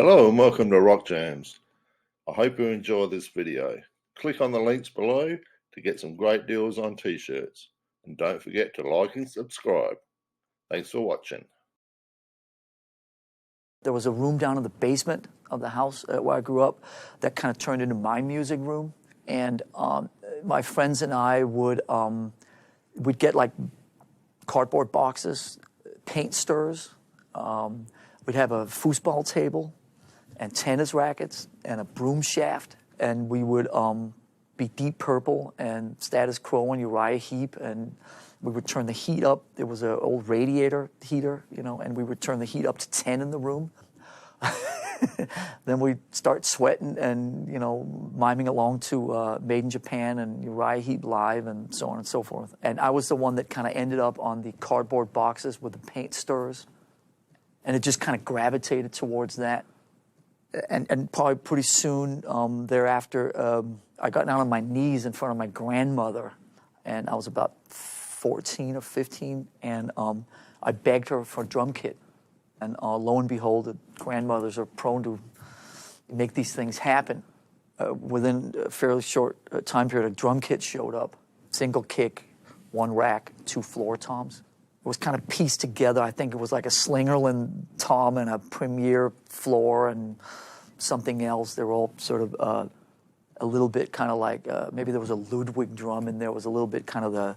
Hello and welcome to Rock Jams. I hope you enjoy this video. Click on the links below to get some great deals on t-shirts. And don't forget to like and subscribe. Thanks for watching. There was a room down in the basement of the house where I grew up that kind of turned into my music room. And my friends and I would we'd get like cardboard boxes, paint stirrers. We'd have a foosball table and tennis rackets and a broom shaft. And we would be Deep Purple and Status Quo and Uriah Heep, and we would turn the heat up. There was an old radiator heater, and we would turn the heat up to 10 in the room. Then we'd start sweating and, miming along to Made in Japan and Uriah Heep Live and so on and so forth. And I was the one that kind of ended up on the cardboard boxes with the paint stirrers. And it just kind of gravitated towards that. And probably pretty soon thereafter, I got down on my knees in front of my grandmother. And I was about 14 or 15, and I begged her for a drum kit. And lo and behold, the grandmothers are prone to make these things happen. Within a fairly short time period, a drum kit showed up. Single kick, one rack, 2 floor toms. It was kind of pieced together. I think it was like a Slingerland tom and a Premier floor and something else. They were all sort of a little bit kind of like, maybe there was a Ludwig drum in there. Was a little bit kind of the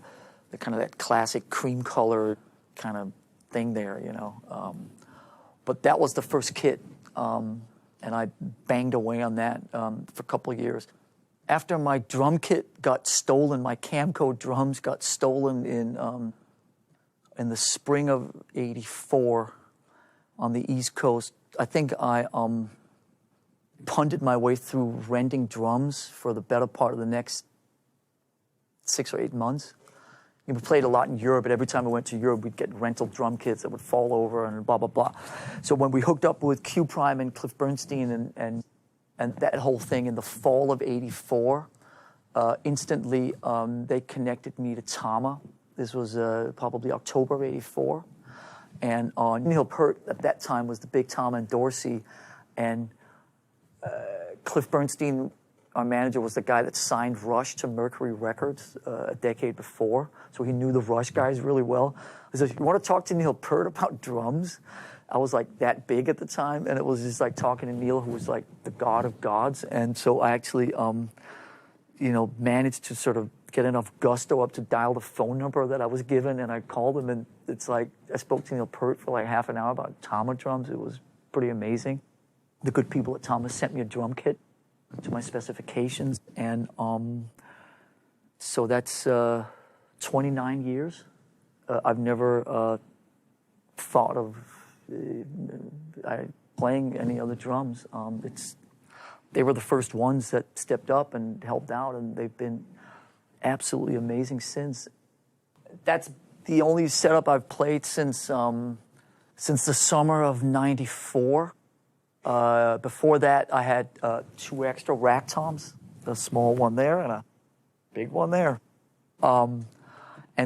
kind of that classic cream color kind of thing there, But that was the first kit, and I banged away on that for a couple of years. After my drum kit got stolen, my Camco drums got stolen in the spring of '84 on the East Coast. I think I punted my way through renting drums for the better part of the next 6 or 8 months. We played a lot in Europe, but every time we went to Europe, we'd get rental drum kits that would fall over and blah, blah, blah. So when we hooked up with Q Prime and Cliff Bernstein and that whole thing in the fall of '84, instantly they connected me to Tama. This was probably October of '84. And Neil Peart at that time was the big Tama and Dorsey. And Cliff Bernstein, our manager, was the guy that signed Rush to Mercury Records a decade before. So he knew the Rush guys really well. He said, "You want to talk to Neil Peart about drums?" I was like that big at the time. And it was just like talking to Neil, who was like the god of gods. And so I actually, managed to sort of get enough gusto up to dial the phone number that I was given. And I called him, and it's like I spoke to Neil Peart for like half an hour about Tama drums. It was pretty amazing. The good people at Tama sent me a drum kit to my specifications, and so that's 29 years. I've never thought of playing any other drums. They were the first ones that stepped up and helped out, and they've been absolutely amazing since. That's the only setup I've played since the summer of '94. Before that, I had 2 extra rack toms, a small one there and a big one there. And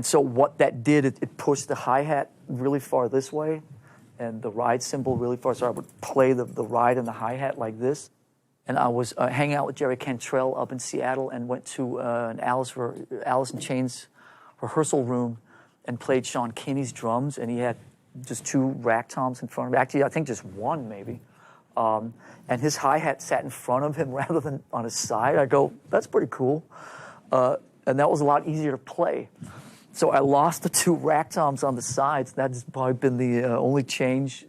so what that did, it pushed the hi-hat really far this way and the ride cymbal really far. So I would play the ride and the hi-hat like this. And I was hanging out with Jerry Cantrell up in Seattle and went to an Alice in Chains rehearsal room and played Sean Kinney's drums. And he had just 2 rack toms in front of me. Actually, I think just one maybe. And his hi-hat sat in front of him rather than on his side. I go, that's pretty cool. And that was a lot easier to play. So I lost the 2 rack toms on the sides. That's probably been the only change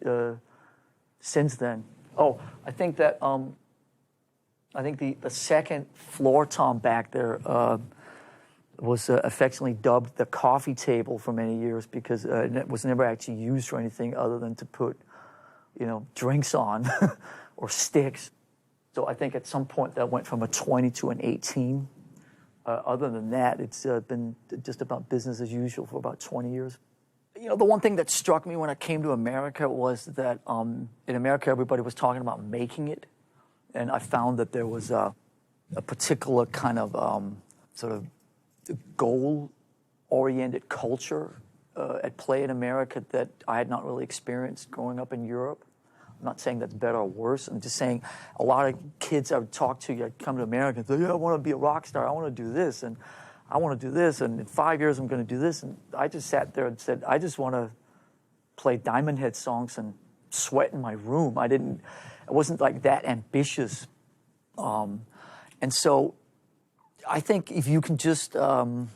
since then. Oh, I think that the second floor tom back there was affectionately dubbed the coffee table for many years because it was never actually used for anything other than to put drinks on or sticks. So I think at some point that went from a 20 to an 18. Other than that, it's been just about business as usual for about 20 years. The one thing that struck me when I came to America was that in America, everybody was talking about making it. And I found that there was a particular kind of sort of goal-oriented culture at play in America that I had not really experienced growing up in Europe. I'm not saying that's better or worse. I'm just saying a lot of kids I would talk to, I'd come to America and say, yeah, I want to be a rock star. I want to do this, and I want to do this, and in 5 years I'm going to do this. And I just sat there and said, I just want to play Diamond Head songs and sweat in my room. I wasn't like that ambitious. And so I think if you can just kind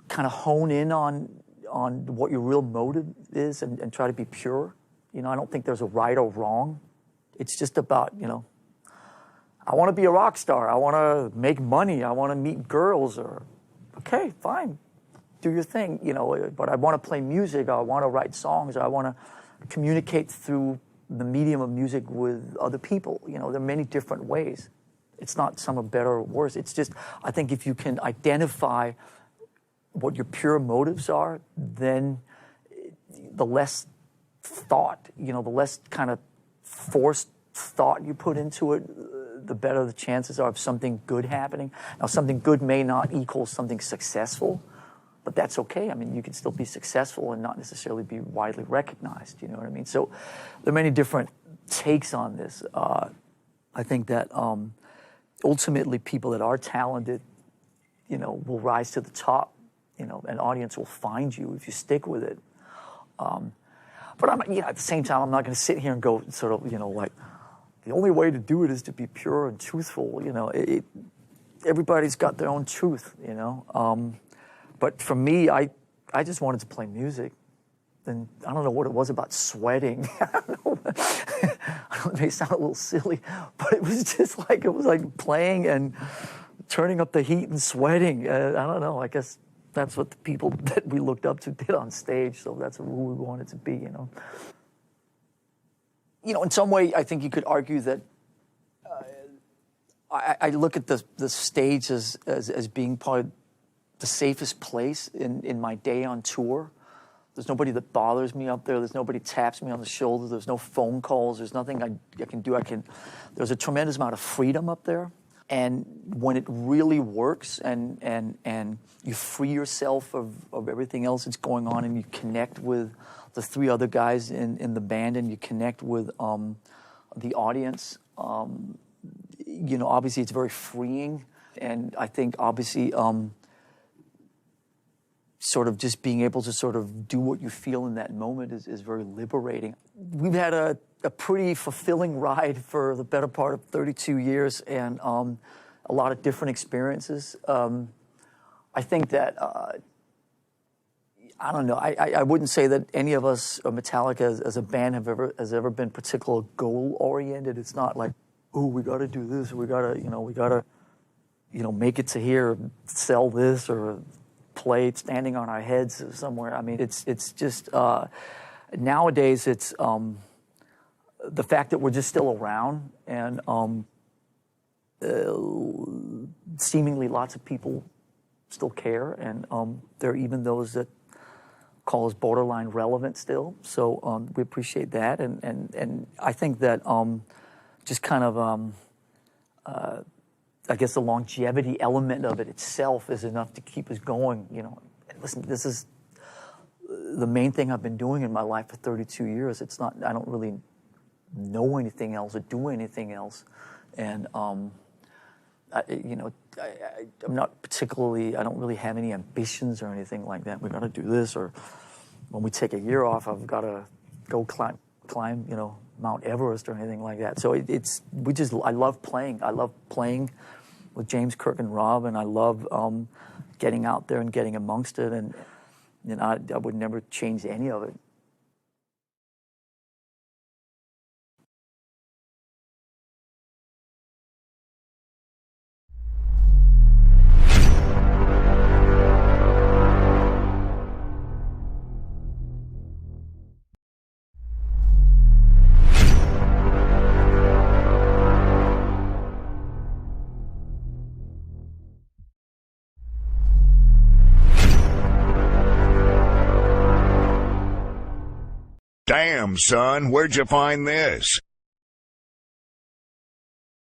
of hone in on what your real motive is and try to be pure, I don't think there's a right or wrong. It's just about, I want to be a rock star. I want to make money. I want to meet girls. Or, okay, fine, do your thing. But I want to play music. I want to write songs. I want to communicate through the medium of music with other people. There are many different ways. It's not some are better or worse. It's just, I think if you can identify what your pure motives are, then the less thought, the less kind of forced thought you put into it, the better the chances are of something good happening. Now, something good may not equal something successful, but that's okay. I mean, you can still be successful and not necessarily be widely recognized, you know what I mean? So there are many different takes on this. I think that ultimately people that are talented, will rise to the top, an audience will find you if you stick with it. But at the same time, I'm not going to sit here and go sort of, like, the only way to do it is to be pure and truthful. Everybody's got their own truth, But for me, I just wanted to play music. And I don't know what it was about sweating. I don't know. It may sound a little silly, but it was just like, playing and turning up the heat and sweating. I don't know. I guess that's what the people that we looked up to did on stage. So that's who we wanted to be, in some way, I think you could argue that I look at the stage as being probably the safest place in my day on tour. There's nobody that bothers me up there. There's nobody taps me on the shoulder. There's no phone calls. There's nothing I can do. There's a tremendous amount of freedom up there. And when it really works and you free yourself of everything else that's going on and you connect with the three other guys in the band and you connect with the audience, obviously it's very freeing. And I think obviously sort of just being able to sort of do what you feel in that moment is very liberating. We've had a pretty fulfilling ride for the better part of 32 years and a lot of different experiences. I think that, I don't know, I wouldn't say that any of us, or Metallica as a band, has ever been particularly goal-oriented. It's not like, oh, we got to do this, or we got to, make it to here, sell this, or play standing on our heads somewhere. I mean, it's just nowadays it's the fact that we're just still around and seemingly lots of people still care, and there are even those that call us borderline relevant still. So we appreciate that, and I think that just kind of I guess the longevity element of it itself is enough to keep us going. Listen, this is the main thing I've been doing in my life for 32 years. It's not, I don't really know anything else or do anything else. And, I'm not particularly, I don't really have any ambitions or anything like that. We got to do this, or when we take a year off, I've got to go climb, Mount Everest or anything like that. So I love playing. I love playing with James, Kirk, and Rob, and I love getting out there and getting amongst it, and I would never change any of it. Damn, son, where'd you find this?